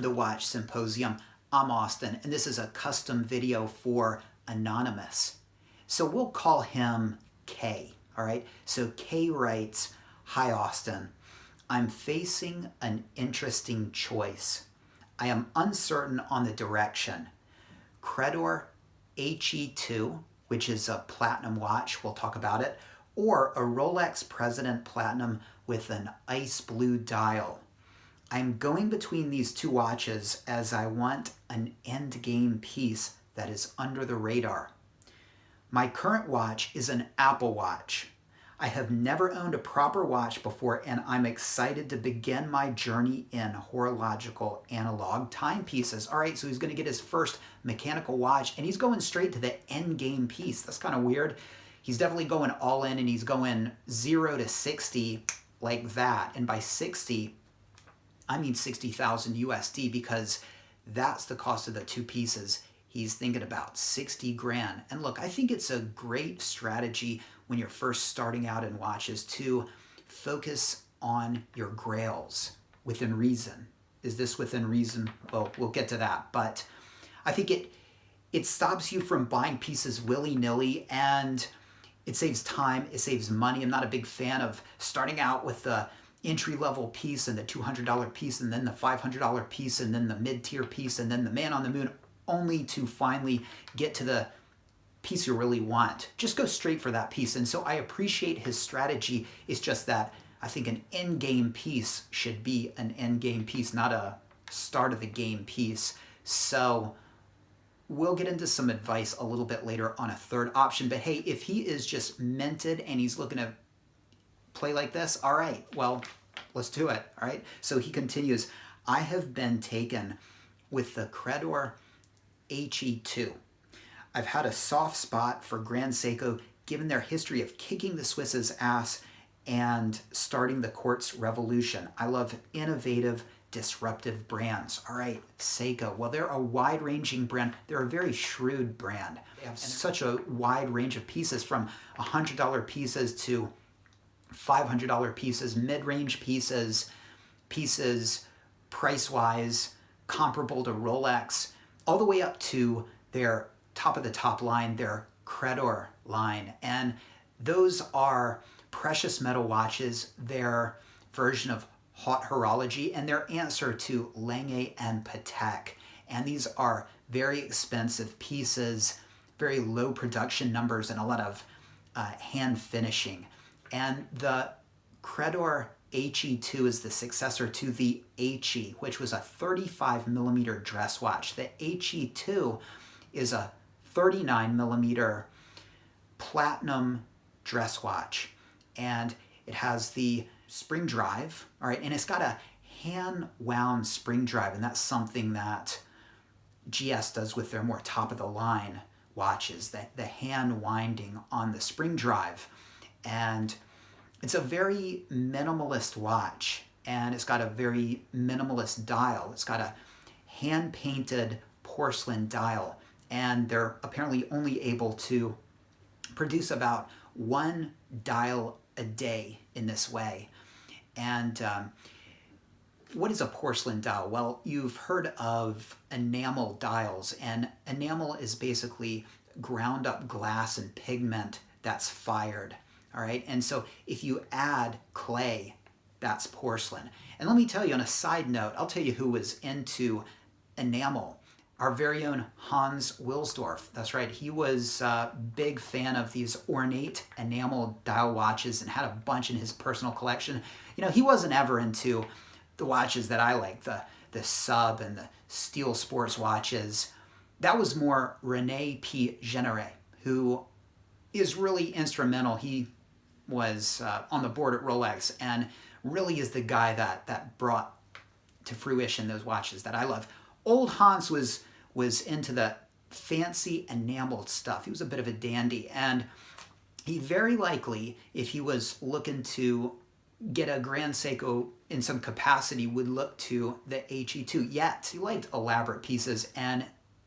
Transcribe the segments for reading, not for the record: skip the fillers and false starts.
Welcome to Watch Symposium. I'm Austin, and this is a custom video for Anonymous. So we'll call him K, all right? So K writes, "Hi Austin, I'm facing an interesting choice. I am uncertain on the direction. Credor HE2, which is a platinum watch, we'll talk about it, or a Rolex President Platinum with an ice blue dial. I'm going between these two watches as I want an endgame piece that is under the radar. My current watch is an Apple Watch. I have never owned a proper watch before, and I'm excited to begin my journey in horological analog timepieces." All right, so he's going to get his first mechanical watch, and he's going straight to the endgame piece. That's kind of weird. He's definitely going all in, and he's going 0 to 60 like that. And by 60, I mean 60,000 USD, because that's the cost of the two pieces. He's thinking about 60 grand. And look, I think it's a great strategy when you're first starting out in watches to focus on your grails within reason. Is this within reason? Well, we'll get to that. But I think it stops you from buying pieces willy-nilly, and it saves time, it saves money. I'm not a big fan of starting out with the entry-level piece and the $200 piece and then the $500 piece and then the mid-tier piece and then the man on the moon, only to finally get to the piece you really want. Just go straight for that piece. And so I appreciate his strategy. It's just that I think an end-game piece should be an end-game piece, not a start-of-the-game piece. So we'll get into some advice a little bit later on a third option. But hey, if he is just minted and he's looking to play like this, all right, well, let's do it, all right? So he continues, "I have been taken with the Credor HE2. I've had a soft spot for Grand Seiko given their history of kicking the Swiss's ass and starting the quartz revolution. I love innovative, disruptive brands." All right, Seiko. Well, they're a wide-ranging brand. They're a very shrewd brand. They have such a wide range of pieces, from $100 pieces to $500 pieces, mid-range pieces, price-wise comparable to Rolex, all the way up to their top of the top line, their Credor line. And those are precious metal watches, their version of hot horology, and their answer to Lange and Patek. And these are very expensive pieces, very low production numbers, and a lot of hand finishing. And the Credor HE2 is the successor to the HE, which was a 35mm dress watch. The HE2 is a 39mm platinum dress watch. And it has the spring drive, all right, and it's got a hand-wound spring drive, and that's something that GS does with their more top-of-the-line watches, the hand winding on the spring drive. And it's a very minimalist watch, and it's got a very minimalist dial. It's got a hand-painted porcelain dial, and they're apparently only able to produce about one dial a day in this way. And what is a porcelain dial? Well, you've heard of enamel dials, and enamel is basically ground up glass and pigment that's fired. All right, and so if you add clay, that's porcelain. And let me tell you, on a side note, I'll tell you who was into enamel. Our very own Hans Wilsdorf. That's right, he was a big fan of these ornate enamel dial watches and had a bunch in his personal collection. You know, he wasn't ever into the watches that I like, the sub and the steel sports watches. That was more René P. Généré, who is really instrumental. He was on the board at Rolex and really is the guy that brought to fruition those watches that I love. Old Hans was into the fancy enameled stuff. He was a bit of a dandy, and he very likely, if he was looking to get a Grand Seiko in some capacity, would look to the HE2. Yet he liked elaborate pieces, and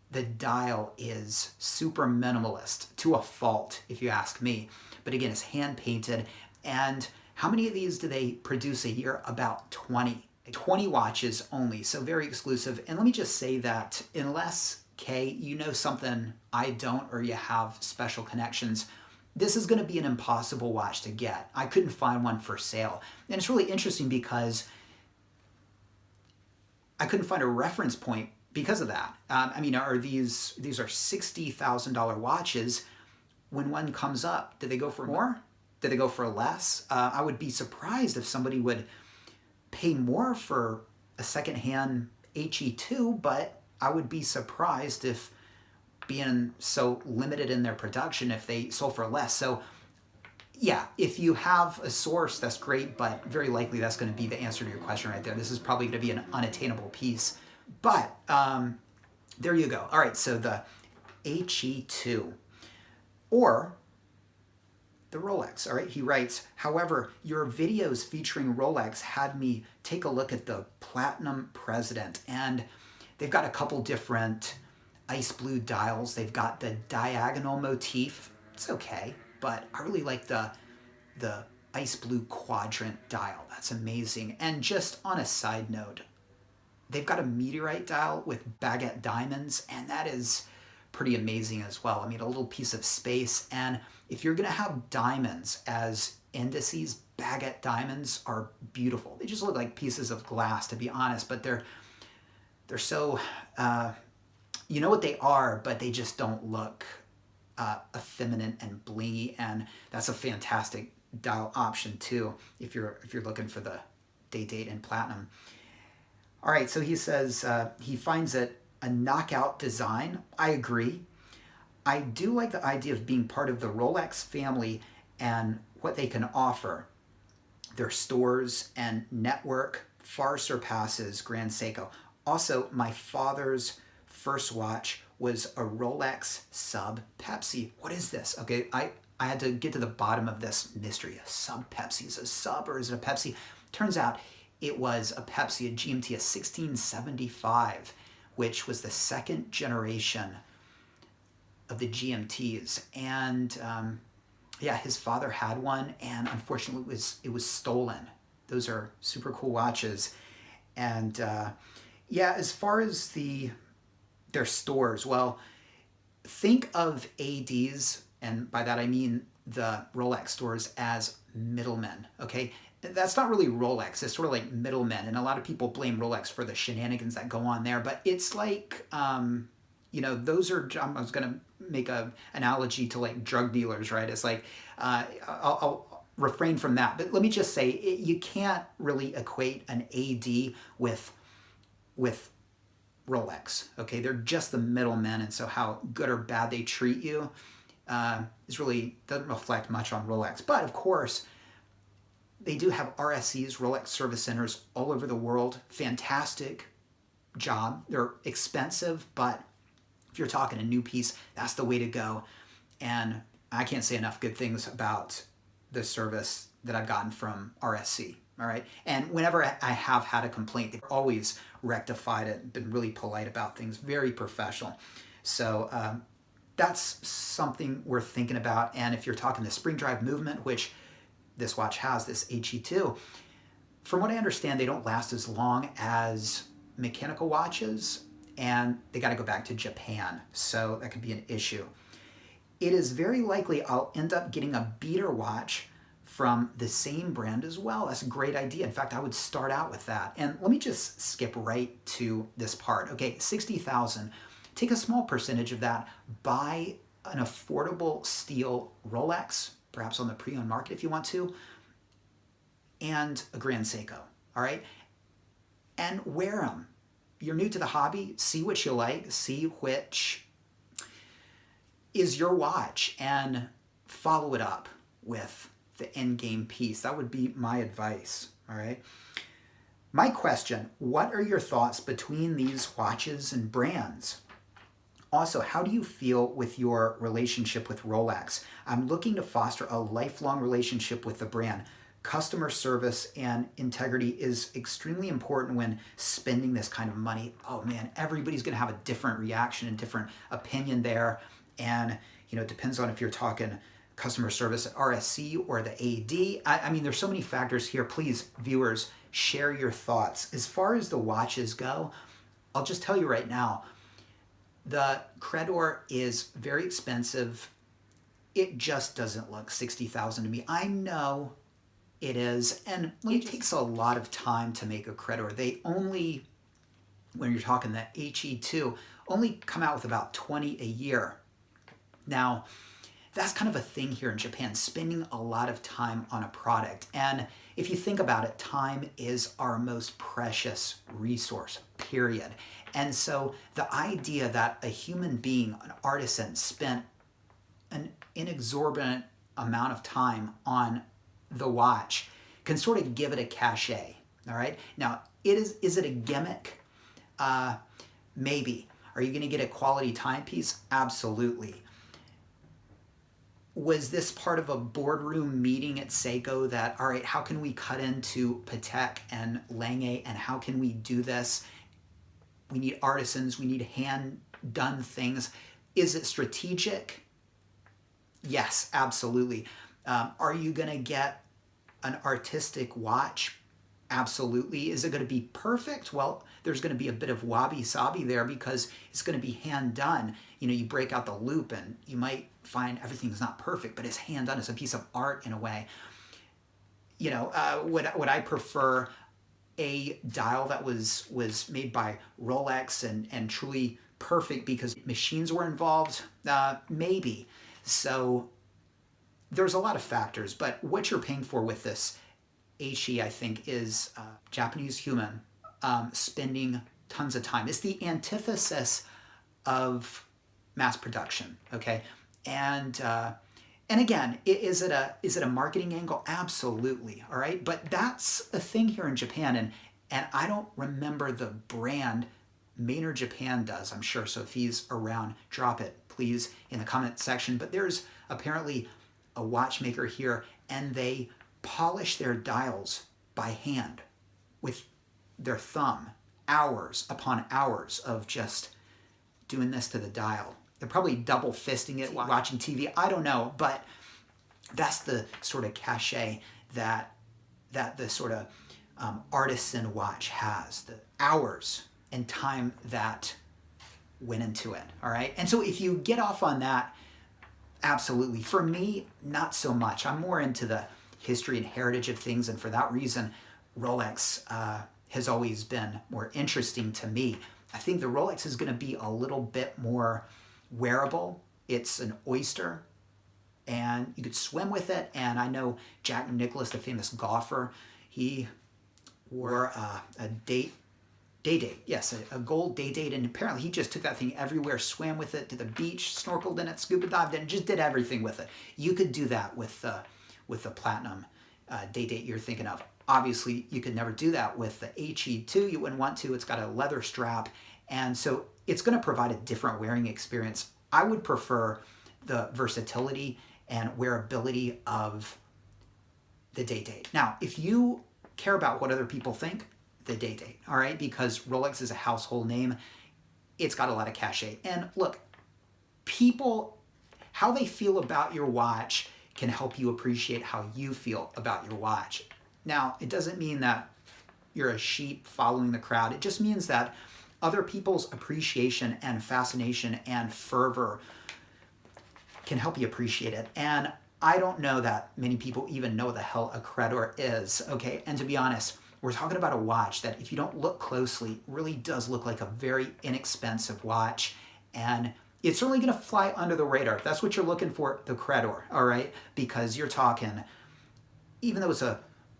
the dial is super minimalist to a fault, if you ask me. But again, it's hand painted. And how many of these do they produce a year? About 20. 20 watches only, so very exclusive. And let me just say that unless, Kay, you know something I don't, or you have special connections, this is going to be an impossible watch to get. I couldn't find one for sale. And it's really interesting because I couldn't find a reference point because of that. I mean, these are $60,000 watches. When one comes up, did they go for more? Did they go for less? I would be surprised if somebody would pay more for a secondhand HE2, but I would be surprised if, being so limited in their production, if they sold for less. So yeah, if you have a source, that's great, but very likely that's going to be the answer to your question right there. This is probably going to be an unattainable piece. But there you go. All right, so the HE2, or the Rolex. All right, he writes, however, your videos featuring Rolex had me take a look at the Platinum President, and they've got a couple different ice blue dials. They've got the diagonal motif. It's okay, but I really like the ice blue quadrant dial. That's amazing. And just on a side note, they've got a meteorite dial with baguette diamonds, and that is pretty amazing as well. I mean, a little piece of space. And if you're going to have diamonds as indices, baguette diamonds are beautiful. They just look like pieces of glass, to be honest, but they're so, you know what they are, but they just don't look effeminate and blingy. And that's a fantastic dial option too, if you're looking for the Day-Date in platinum. All right, so he says he finds it a knockout design. I agree. I do like the idea of being part of the Rolex family and what they can offer. Their stores and network far surpasses Grand Seiko. Also, my father's first watch was a Rolex Sub Pepsi. What is this? Okay, I had to get to the bottom of this mystery. A Sub Pepsi, is it a sub or is it a Pepsi? Turns out it was a Pepsi, a GMT, a 1675, which was the second generation of the GMTs. And yeah, his father had one, and unfortunately it was stolen. Those are super cool watches. And yeah, as far as their stores, well, think of ADs, and by that I mean the Rolex stores, as middlemen, okay? That's not really Rolex. It's sort of like middlemen, and a lot of people blame Rolex for the shenanigans that go on there, but it's like, you know, those are, I was going to make an analogy to like drug dealers, right? It's like, I'll refrain from that, but let me just say, you can't really equate an AD with Rolex, okay? They're just the middlemen, and so how good or bad they treat you is really, doesn't reflect much on Rolex. But of course, they do have RSCs, Rolex Service Centers, all over the world. Fantastic job. They're expensive, but if you're talking a new piece, that's the way to go. And I can't say enough good things about the service that I've gotten from RSC, all right? And whenever I have had a complaint, they've always rectified it, been really polite about things, very professional. So that's something worth thinking about. And if you're talking the spring drive movement, which this watch has, this HE2, from what I understand, they don't last as long as mechanical watches, and they got to go back to Japan, so that could be an issue. It is very likely I'll end up getting a beater watch from the same brand as well. That's a great idea. In fact, I would start out with that. And let me just skip right to this part. Okay, $60,000. Take a small percentage of that, buy an affordable steel Rolex, perhaps on the pre-owned market if you want to, and a Grand Seiko, all right? And wear them. You're new to the hobby, see what you like, see which is your watch, and follow it up with the end game piece. That would be my advice, all right? My question, what are your thoughts between these watches and brands? Also, how do you feel with your relationship with Rolex? I'm looking to foster a lifelong relationship with the brand. Customer service and integrity is extremely important when spending this kind of money. Oh man, everybody's gonna have a different reaction and different opinion there. And you know, it depends on if you're talking customer service at RSC or the AD. I mean, there's so many factors here. Please, viewers, share your thoughts. As far as the watches go, I'll just tell you right now, the Credor is very expensive. It just doesn't look $60,000 to me. I know it is, and it takes a lot of time to make a Credor. They only, when you're talking the HE2, only come out with about 20 a year. Now, that's kind of a thing here in Japan, spending a lot of time on a product. And if you think about it, time is our most precious resource, period. And so the idea that a human being, an artisan, spent an inexorbitant amount of time on the watch can sort of give it a cachet, all right? Now, is it a gimmick? Maybe. Are you going to get a quality timepiece? Absolutely. Was this part of a boardroom meeting at Seiko that, all right, how can we cut into Patek and Lange, and how can we do this? We need artisans, we need hand-done things. Is it strategic? Yes, absolutely. Are you going to get an artistic watch? Absolutely. Is it going to be perfect? Well, there's going to be a bit of wabi-sabi there because it's going to be hand-done. You know, you break out the loop and you might find everything's not perfect, but it's hand-done. It's a piece of art in a way. You know, would I prefer a dial that was made by Rolex and truly perfect because machines were involved? Maybe. So there's a lot of factors, but what you're paying for with this HE, I think, is Japanese human spending tons of time. It's the antithesis of mass production, okay? And again, is it a marketing angle? Absolutely, all right? But that's a thing here in Japan, and I don't remember the brand. Maynard Japan does, I'm sure. So if he's around, drop it, please, in the comment section. But there's apparently a watchmaker here, and they polish their dials by hand with their thumb, hours upon hours of just doing this to the dial. They're probably double fisting it while watching TV. I don't know, but that's the sort of cachet that the sort of artisan watch has, the hours and time that went into it, all right? And so if you get off on that, absolutely. For me, not so much. I'm more into the history and heritage of things, and for that reason, Rolex has always been more interesting to me. I think the Rolex is going to be a little bit more wearable. It's an oyster, and you could swim with it. And I know Jack Nicklaus, the famous golfer, he wore a Day-Date, yes, a gold Day-Date, and apparently he just took that thing everywhere, swam with it, to the beach, snorkeled in it, scuba dived in it, just did everything with it. You could do that with the platinum Day-Date you're thinking of. Obviously, you could never do that with the HE2. You wouldn't want to. It's got a leather strap, and so it's going to provide a different wearing experience. I would prefer the versatility and wearability of the Day-Date. Now, if you care about what other people think, the Day-Date, all right? Because Rolex is a household name. It's got a lot of cachet. And look, people, how they feel about your watch can help you appreciate how you feel about your watch. Now, it doesn't mean that you're a sheep following the crowd. It just means that other people's appreciation and fascination and fervor can help you appreciate it. And I don't know that many people even know what the hell a Credor is, okay? And to be honest, we're talking about a watch that, if you don't look closely, really does look like a very inexpensive watch. And it's certainly going to fly under the radar. If that's what you're looking for, the Credor, all right? Because you're talking, even though it's a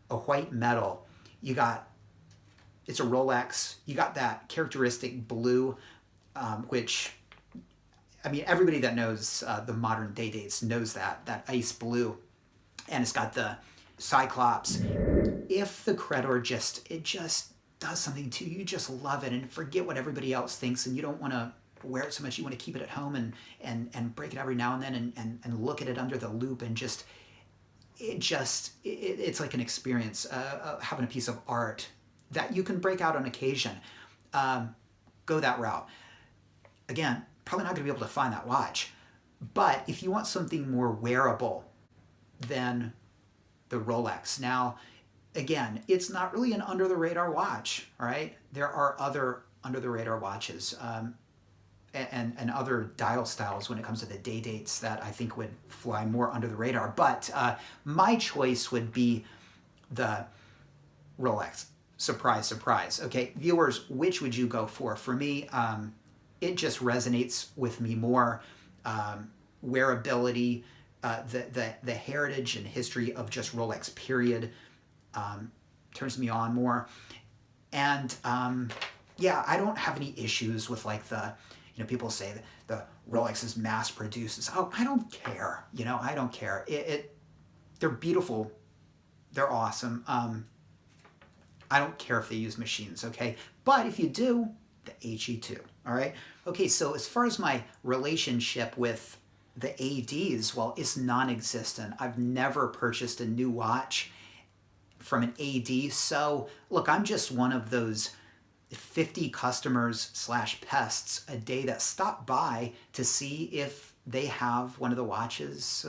white metal, it's a Rolex, you got that characteristic blue, which, I mean, everybody that knows the modern Day-Dates knows that ice blue. And it's got the Cyclops. If the Credor just does something to you, you just love it and forget what everybody else thinks, and you don't want to wear it so much, you want to keep it at home and break it every now and then and look at it under the loop, and it's like an experience, having a piece of art that you can break out on occasion. Go that route. Again, probably not going to be able to find that watch, But if you want something more wearable than the Rolex, now, again, it's not really an under-the-radar watch, all right? There are other under-the-radar watches and other dial styles when it comes to the day dates that I think would fly more under the radar. But my choice would be the Rolex. Surprise, surprise. Okay, viewers, which would you go for? For me, it just resonates with me more. Wearability, the heritage and history of just Rolex, period, turns me on more. And yeah, I don't have any issues with like people say that the Rolex is mass produced. Oh, I don't care. I don't care. They're beautiful. They're awesome. I don't care if they use machines, okay? But if you do, the HE2, all right? Okay, so as far as my relationship with the ADs, well, it's non-existent. I've never purchased a new watch from an AD. So look, I'm just one of those 50 customers / pests a day that stop by to see if they have one of the watches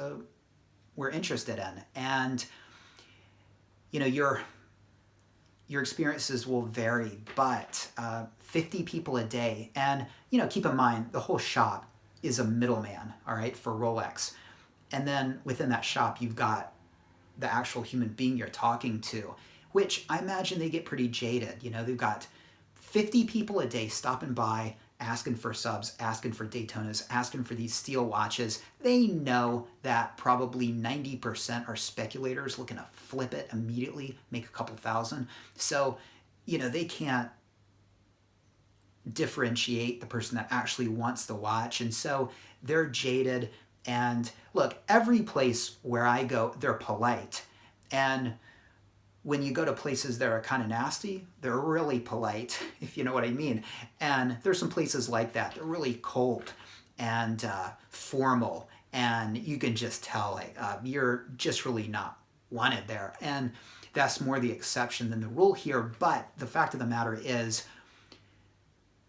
we're interested in. And your experiences will vary, but 50 people a day. And keep in mind, the whole shop is a middleman, all right, for Rolex. And then within that shop, you've got the actual human being you're talking to, which I imagine they get pretty jaded. They've got 50 people a day stopping by, asking for subs, asking for Daytonas, asking for these steel watches. They know that probably 90% are speculators looking to flip it immediately, make a couple thousand. So, they can't differentiate the person that actually wants the watch. And so they're jaded. And look, every place where I go, they're polite. And when you go to places that are kind of nasty, they're really polite, if you know what I mean. And there's some places like that. They're really cold and formal. And you can just tell you're just really not wanted there. And that's more the exception than the rule here. But the fact of the matter is,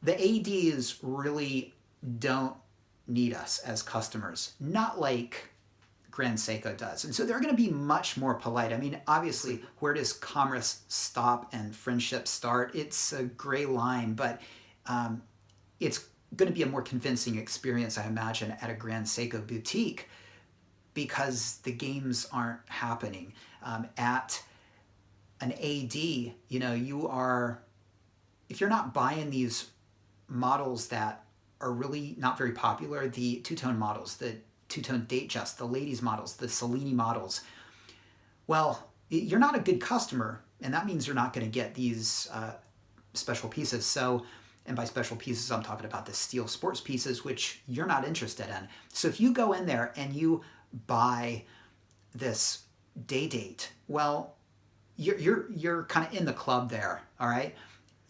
the ADs really don't need us as customers, not like Grand Seiko does. And so they're going to be much more polite. I mean, obviously, where does commerce stop and friendship start? It's a gray line, but it's going to be a more convincing experience, I imagine, at a Grand Seiko boutique because the games aren't happening. At an AD, you are, if you're not buying these models that are really not very popular, the two-tone models, the two-tone Datejust, the ladies models, the Cellini models, well, you're not a good customer, and that means you're not going to get these special pieces. So, and by special pieces, I'm talking about the steel sports pieces, which you're not interested in. So if you go in there and you buy this Day-Date, well, you're kind of in the club there, all right?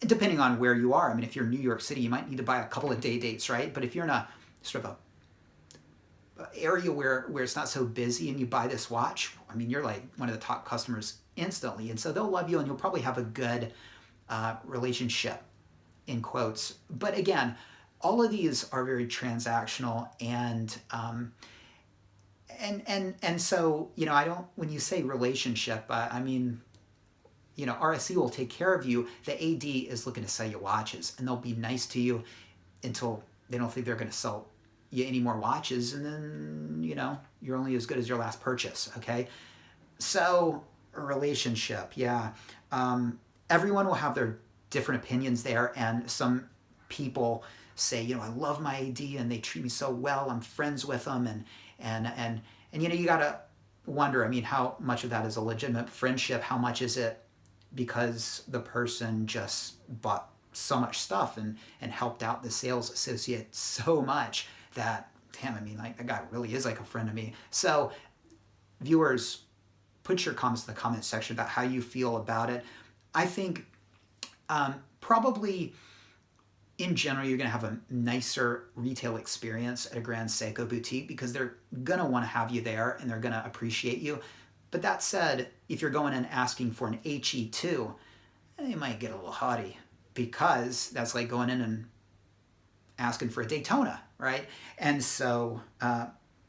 Depending on where you are. I mean, if you're in New York City, you might need to buy a couple of Day-Dates, right? But if you're in a sort of a area where it's not so busy and you buy this watch, I mean, you're like one of the top customers instantly. And so they'll love you and you'll probably have a good relationship, in quotes. But again, all of these are very transactional and so, I don't, when you say relationship, I mean, RSC will take care of you. The AD is looking to sell you watches, and they'll be nice to you until they don't think they're going to sell you any more watches, and then, you're only as good as your last purchase, okay? So, a relationship, yeah. Everyone will have their different opinions there, and some people say, I love my AD, and they treat me so well, I'm friends with them, and you got to wonder, I mean, how much of that is a legitimate friendship? How much is it because the person just bought so much stuff and helped out the sales associate so much that, damn, I mean, like, that guy really is like a friend to me. So viewers, put your comments in the comment section about how you feel about it. I think probably in general, you're going to have a nicer retail experience at a Grand Seiko boutique because they're going to want to have you there and they're going to appreciate you. But that said, if you're going and asking for an HE2, you might get a little haughty because that's like going in and asking for a Daytona, right? And so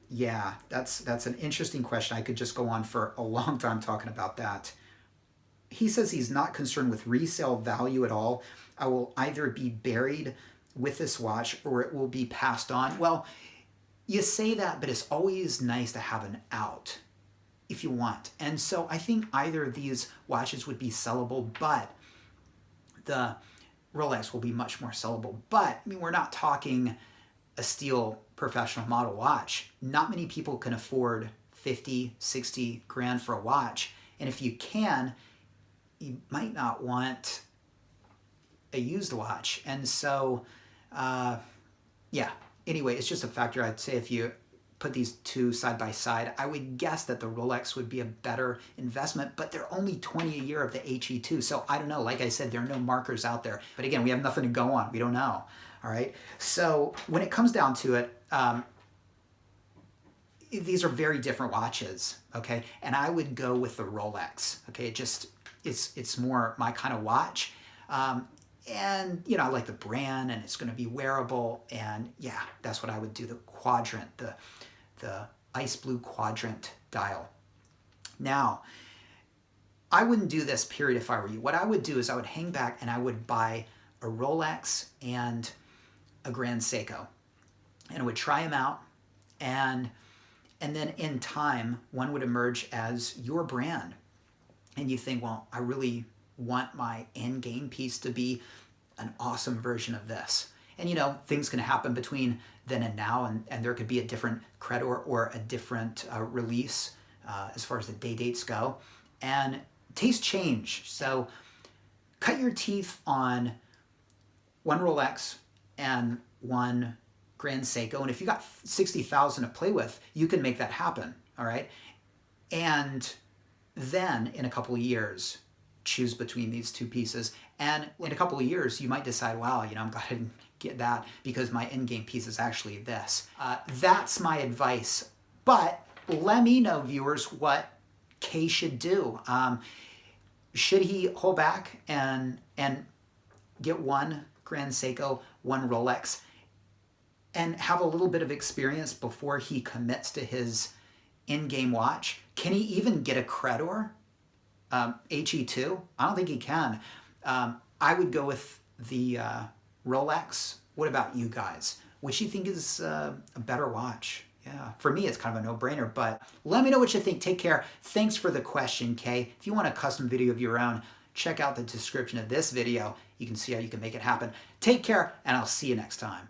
Yeah, that's an interesting question. I could just go on for a long time talking about that. He says he's not concerned with resale value at all. I will either be buried with this watch or it will be passed on. Well, you say that, but it's always nice to have an out if you want. And so I think either of these watches would be sellable, but the Rolex will be much more sellable. But I mean, we're not talking a steel professional model watch. Not many people can afford 50, 60 grand for a watch. And if you can, you might not want a used watch. And so, yeah, anyway, it's just a factor. I'd say if you put these two side by side, I would guess that the Rolex would be a better investment, but they're only 20 a year of the HE2. So I don't know. Like I said, there are no markers out there. But again, we have nothing to go on. We don't know. All right. So when it comes down to it, these are very different watches. Okay. And I would go with the Rolex. Okay. It's more my kind of watch. And, you know, I like the brand and it's going to be wearable. And yeah, that's what I would do. The quadrant, the ice blue quadrant dial. Now, I wouldn't do this period if I were you. What I would do is I would hang back and I would buy a Rolex and a Grand Seiko. And I would try them out. And then in time, one would emerge as your brand. And you think, well, I really want my end game piece to be an awesome version of this. And, you know, things can happen between then and now, and there could be a different Credor or a different release as far as the day dates go. And tastes change. So cut your teeth on one Rolex and one Grand Seiko. And if you got 60,000 to play with, you can make that happen. All right. And then in a couple of years, choose between these two pieces. And in a couple of years, you might decide, wow, you know, I'm glad I didn't get that because my end game piece is actually this. That's my advice. But let me know, viewers, what Kay should do. Should he hold back and get one Grand Seiko, one Rolex, and have a little bit of experience before he commits to his in-game watch? Can he even get a Credor HE2? I don't think he can. I would go with the Rolex. What about you guys? Which do you think is a better watch? Yeah, for me, it's kind of a no-brainer, but let me know what you think. Take care. Thanks for the question, Kay. If you want a custom video of your own, check out the description of this video. You can see how you can make it happen. Take care, and I'll see you next time.